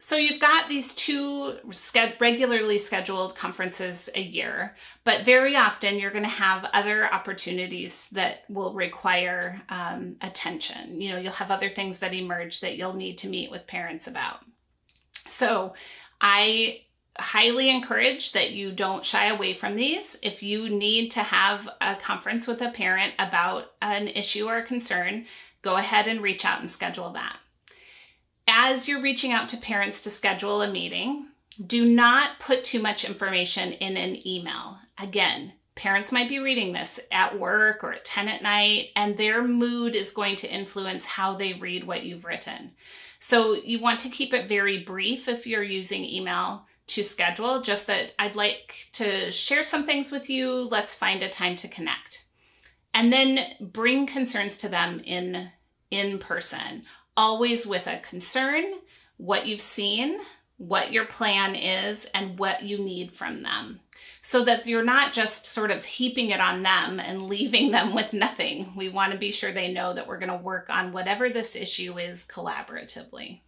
So you've got these two regularly scheduled conferences a year, but very often you're going to have other opportunities that will require attention. You'll have other things that emerge that you'll need to meet with parents about. So I highly encourage that you don't shy away from these. If you need to have a conference with a parent about an issue or a concern, go ahead and reach out and schedule that. As you're reaching out to parents to schedule a meeting, do not put too much information in an email. Again, parents might be reading this at work or at 10 at night, and their mood is going to influence how they read what you've written. So you want to keep it very brief if you're using email to schedule, just that I'd like to share some things with you. Let's find a time to connect. And then bring concerns to them in person. Always with a concern, what you've seen, what your plan is, and what you need from them. So that you're not just sort of heaping it on them and leaving them with nothing. We want to be sure they know that we're going to work on whatever this issue is collaboratively.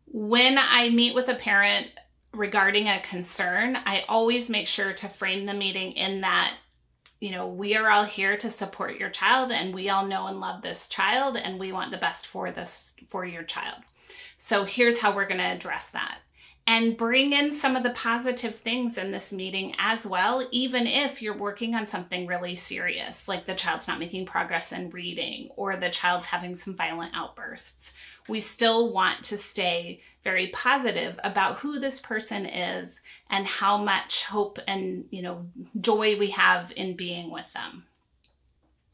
When I meet with a parent regarding a concern, I always make sure to frame the meeting in that we are all here to support your child, and we all know and love this child, and we want the best for your child. So here's how we're going to address that. And bring in some of the positive things in this meeting as well, even if you're working on something really serious, like the child's not making progress in reading or the child's having some violent outbursts. We still want to stay very positive about who this person is and how much hope and, joy we have in being with them.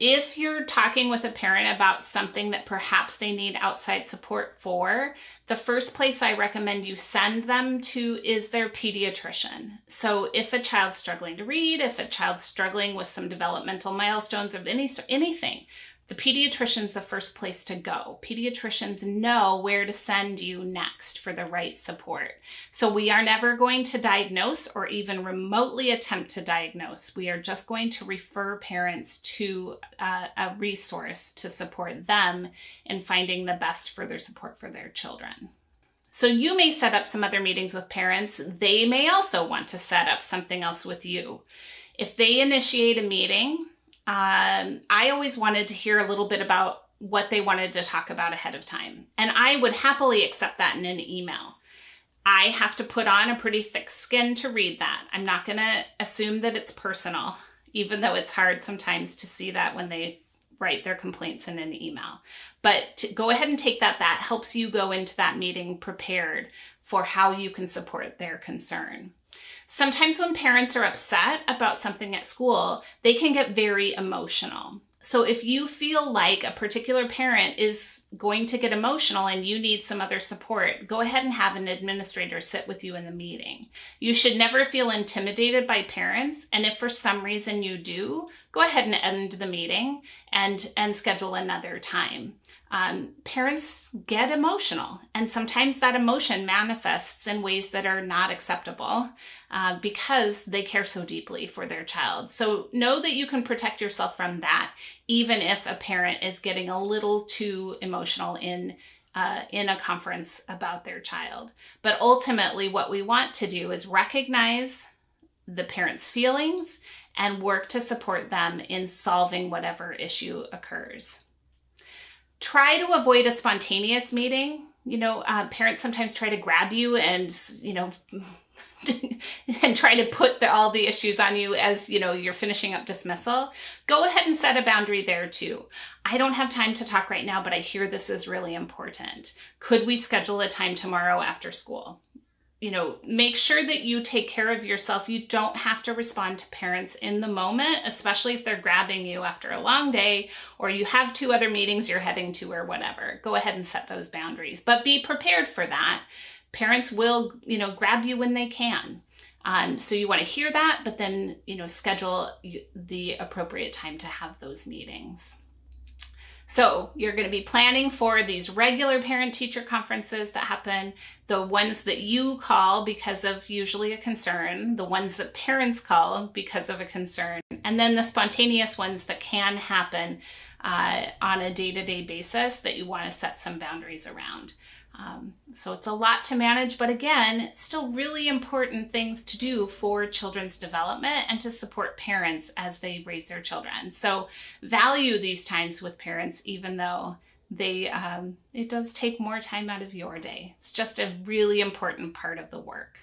If you're talking with a parent about something that perhaps they need outside support for, the first place I recommend you send them to is their pediatrician. So if a child's struggling to read, if a child's struggling with some developmental milestones of anything, the pediatrician's the first place to go. Pediatricians know where to send you next for the right support. So we are never going to diagnose or even remotely attempt to diagnose. We are just going to refer parents to a resource to support them in finding the best further support for their children. So you may set up some other meetings with parents. They may also want to set up something else with you. If they initiate a meeting, I always wanted to hear a little bit about what they wanted to talk about ahead of time. And I would happily accept that in an email. I have to put on a pretty thick skin to read that. I'm not going to assume that it's personal, even though it's hard sometimes to see that when they write their complaints in an email. But go ahead and take that. That helps you go into that meeting prepared for how you can support their concern. Sometimes when parents are upset about something at school, they can get very emotional. So if you feel like a particular parent is going to get emotional and you need some other support, go ahead and have an administrator sit with you in the meeting. You should never feel intimidated by parents. And if for some reason you do, go ahead and end the meeting and schedule another time. Parents get emotional, and sometimes that emotion manifests in ways that are not acceptable because they care so deeply for their child. So know that you can protect yourself from that, even if a parent is getting a little too emotional in a conference about their child. But ultimately, what we want to do is recognize the parent's feelings and work to support them in solving whatever issue occurs. Try to avoid a spontaneous meeting. Parents sometimes try to grab you and, and try to put all the issues on you as, you're finishing up dismissal. Go ahead and set a boundary there too. I don't have time to talk right now, but I hear this is really important. Could we schedule a time tomorrow after school? Make sure that you take care of yourself. You don't have to respond to parents in the moment, especially if they're grabbing you after a long day or you have 2 other meetings you're heading to or whatever. Go ahead and set those boundaries, but be prepared for that. Parents will, grab you when they can. So you want to hear that, but then, schedule the appropriate time to have those meetings. So you're going to be planning for these regular parent-teacher conferences that happen, the ones that you call because of usually a concern, the ones that parents call because of a concern, and then the spontaneous ones that can happen on a day-to-day basis that you want to set some boundaries around. So it's a lot to manage, but again, still really important things to do for children's development and to support parents as they raise their children. So value these times with parents, even though it does take more time out of your day. It's just a really important part of the work.